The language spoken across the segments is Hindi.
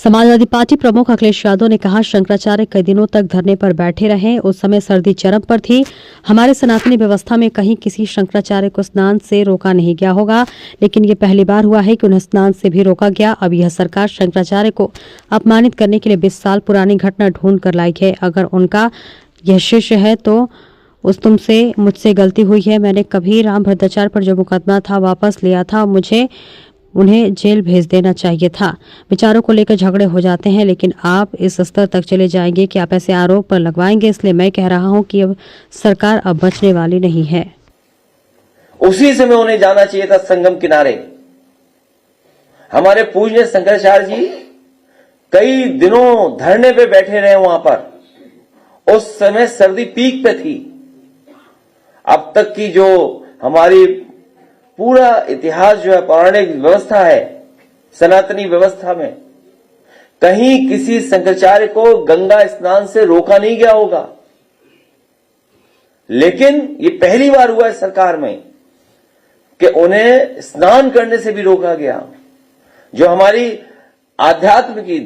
समाजवादी पार्टी प्रमुख अखिलेश यादव ने कहा, शंकराचार्य कई दिनों तक धरने पर बैठे रहे। उस समय सर्दी चरम पर थी। हमारे सनातनी व्यवस्था में कहीं किसी शंकराचार्य को स्नान से रोका नहीं गया होगा, लेकिन ये पहली बार हुआ है कि उन्हें स्नान से भी रोका गया। अब यह सरकार शंकराचार्य को अपमानित करने के लिए 20 साल पुरानी घटना ढूंढ कर लाई है। अगर उनका यह शिष्य है तो तुमसे मुझसे गलती हुई है। मैंने कभी राम भद्राचार्य पर जो मुकदमा था वापस लिया था। मुझे उन्हें जेल भेज देना चाहिए था। विचारों को लेकर झगड़े हो जाते हैं, लेकिन आप इस स्तर तक चले जाएंगे कि आप ऐसे आरोप पर लगवाएंगे। इसलिए मैं कह रहा हूं कि अब सरकार अब बचने वाली नहीं है। उसी समय उन्हें जाना चाहिए था संगम किनारे। हमारे पूज्य शंकराचार्य जी कई दिनों धरने पे बैठे रहे वहां पर। उस समय सर्दी पीक पे थी। अब तक की जो हमारी पूरा इतिहास जो है, पौराणिक व्यवस्था है, सनातनी व्यवस्था में कहीं किसी शंकराचार्य को गंगा स्नान से रोका नहीं गया होगा। लेकिन ये पहली बार हुआ है सरकार में कि उन्हें स्नान करने से भी रोका गया। जो हमारी आध्यात्म की,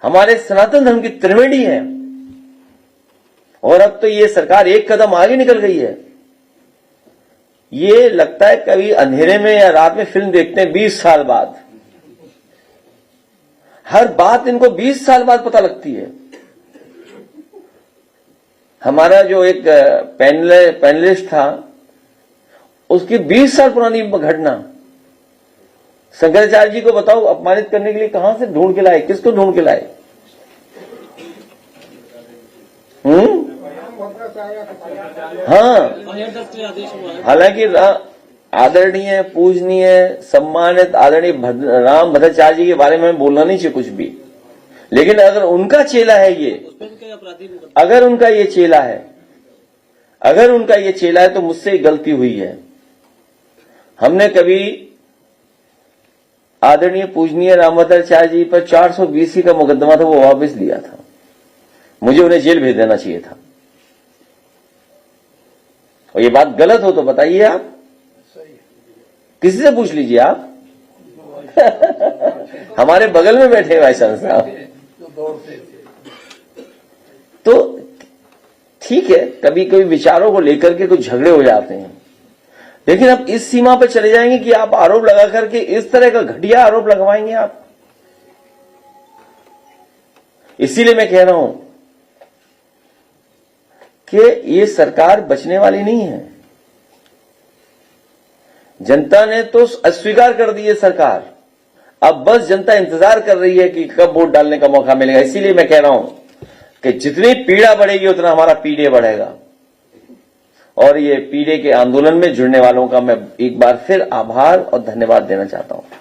हमारे सनातन धर्म की त्रिवेणी है। और अब तो ये सरकार एक कदम आगे निकल गई है। ये लगता है कभी अंधेरे में या रात में फिल्म देखते हैं 20 साल बाद। हर बात इनको 20 साल बाद पता लगती है। हमारा जो एक पैनलिस्ट था, उसकी 20 साल पुरानी घटना शंकराचार्य जी को बताओ अपमानित करने के लिए कहां से ढूंढ के लाए, किसको ढूंढ के लाए? हाँ, हालांकि आदरणीय, पूजनीय, सम्मानित आदरणीय राम भद्राचार्य जी के बारे में बोलना नहीं चाहिए कुछ भी। लेकिन अगर उनका चेला है ये, अगर उनका ये चेला है तो मुझसे गलती हुई है। हमने कभी आदरणीय पूजनीय राम भद्राचार्य जी पर 420 का मुकदमा था, वो वापस लिया था। मुझे उन्हें जेल भेज देना चाहिए था। और ये बात गलत हो तो बताइए आप, किसी से पूछ लीजिए आप। हमारे बगल में बैठे भाई साहब। तो ठीक है, कभी कभी विचारों को लेकर के कुछ झगड़े हो जाते हैं, लेकिन अब इस सीमा पर चले जाएंगे कि आप आरोप लगा करके इस तरह का घटिया आरोप लगवाएंगे आप। इसीलिए मैं कह रहा हूं कि ये सरकार बचने वाली नहीं है। जनता ने तो अस्वीकार कर दी है सरकार। अब बस जनता इंतजार कर रही है कि कब वोट डालने का मौका मिलेगा। इसीलिए मैं कह रहा हूं कि जितनी पीड़ा बढ़ेगी उतना हमारा पीडे बढ़ेगा। और ये पीडे के आंदोलन में जुड़ने वालों का मैं एक बार फिर आभार और धन्यवाद देना चाहता हूं।